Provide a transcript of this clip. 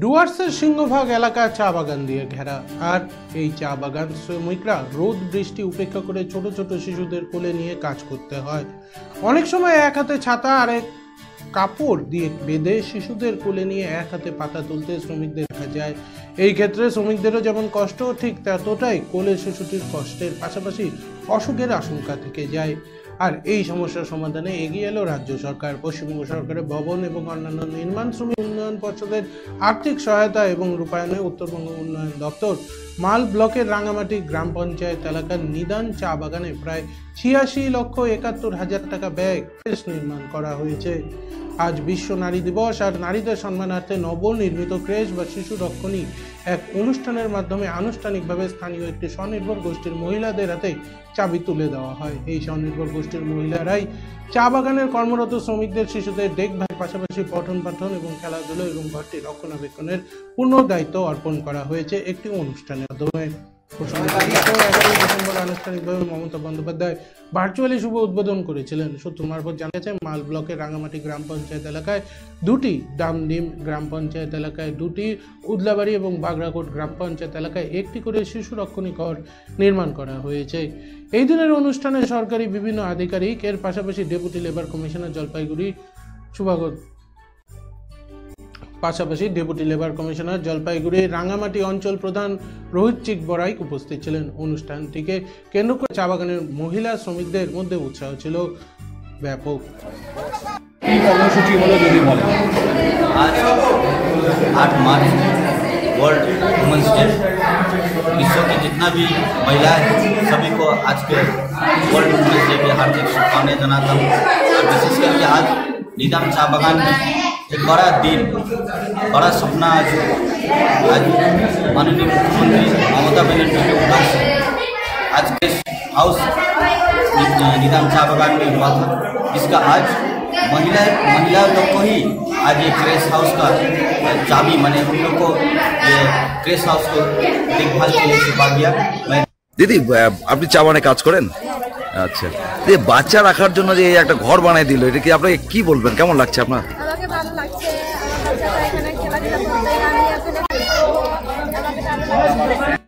ডুয়ার্সের সিংহভাগ এলাকা চা বাগান দিয়ে ঘেরা, আর এই চা বাগান শ্রমিকরা রোদ বৃষ্টি উপেক্ষা করে ছোট ছোট শিশুদের কোলে নিয়ে কাজ করতে হয়। অনেক সময় এক হাতে ছাতা আর এক কাপড় দিয়ে বেঁধে শিশুদের কোলে নিয়ে এক হাতে পাতা তুলতে শ্রমিকদের দেখা যায়। এই ক্ষেত্রে শ্রমিকদেরও যেমন কষ্ট, ঠিক ততটাই কোলে শিশুটির কষ্টের পাশাপাশি অসুখের আশঙ্কা থেকে যায়। আর এই সমস্যার সমাধানে এগিয়ে এলো রাজ্য সরকার। পশ্চিমবঙ্গ সরকারের ভবন এবং অন্যান্য নির্মাণ শ্রমিক উন্নয়ন পর্ষদের আর্থিক সহায়তা এবং রূপায়ণে উত্তরবঙ্গ উন্নয়ন দপ্তর মাল ব্লকের রাঙামাটি গ্রাম পঞ্চায়েত এলাকার নিদান চা বাগানে প্রায় 86,71,000 টাকা ব্যয় নির্মাণ করা হয়েছে। আজ বিশ্ব নারী দিবস আর নারীদের সম্মানার্থে নবনির্মিত ক্রেশ বা শিশু রক্ষণী এক অনুষ্ঠানের মাধ্যমে আনুষ্ঠানিকভাবে স্থানীয় একটি স্বনির্ভর গোষ্ঠীর মহিলাদের হাতে চাবি তুলে দেওয়া হয়। এই স্বনির্ভর গোষ্ঠীর মহিলারাই চা বাগানের কর্মরত শ্রমিকদের শিশুদের দেখভাল পাশাপাশি পঠন পাঠন এবং খেলাধুলো এবং ঘরটি রক্ষণাবেক্ষণের পূর্ণ দায়িত্ব অর্পণ করা হয়েছে একটি অনুষ্ঠানের মাধ্যমে। 11 ডিসেম্বর আনুষ্ঠানিকভাবে মমতা বন্দ্যোপাধ্যায় ভার্চুয়ালি শুভ উদ্বোধন করেছিলেন। সূত্র মারফত জানা গেছে, মাল ব্লকের রাঙামাটি গ্রাম পঞ্চায়েত এলাকায় 2টি, ডামডিম গ্রাম পঞ্চায়েত এলাকায় 2টি, উদলাবাড়ি এবং বাগড়াকোট গ্রাম পঞ্চায়েত এলাকায় 1টি করে শিশু রক্ষণী ঘর নির্মাণ করা হয়েছে। এই দিনের অনুষ্ঠানে সরকারি বিভিন্ন আধিকারিক, এর পাশাপাশি deputy labour commissioner Jalpaiguri Rangamati অঞ্চল প্রধান রোহিত চিক বড়াইক উপস্থিত ছিলেন। অনুষ্ঠানটিকে কেন্দ্র করে চা বাগানের মহিলা শ্রমিকদের মধ্যে উৎসাহ ছিল ব্যাপক। কর্মসূচি হলো যদি বলেন। आज 8 मार्च वर्ल्ड वुमेन्स डे। विश्व की जितना भी महिलाएं हैं सभी को आज के वर्ल्ड वुमेन्स डे की हार्दिक शुभकामनाएं जनाता हूँ। और विशेष करके आज निदान चा बागान में एक बड़ा दिन, बड़ा सपना आज माननीय मुख्यमंत्री ममता बनर्जी के उद्योग से आज गेस्ट हाउस निदान चा बागान में हुआ था, जिसका आज महिला लोग को ही आज ये क्रेश हाउस का चाबी मैंने उन लोग को ये क्रेश हाउस को देखभाल के लिए सौंपा गया। দিদি, আপনি চা বাগানে কাজ করেন? আচ্ছা, এই বাচ্চা রাখার জন্য যে একটা ঘর বানাই দিল, এটা কি আপনাকে কি বলবেন, কেমন লাগছে আপনার? আমাকে ভালো লাগছে, আমার বাচ্চাটা এখানে খেলাধুলা করতে, আমি এখানে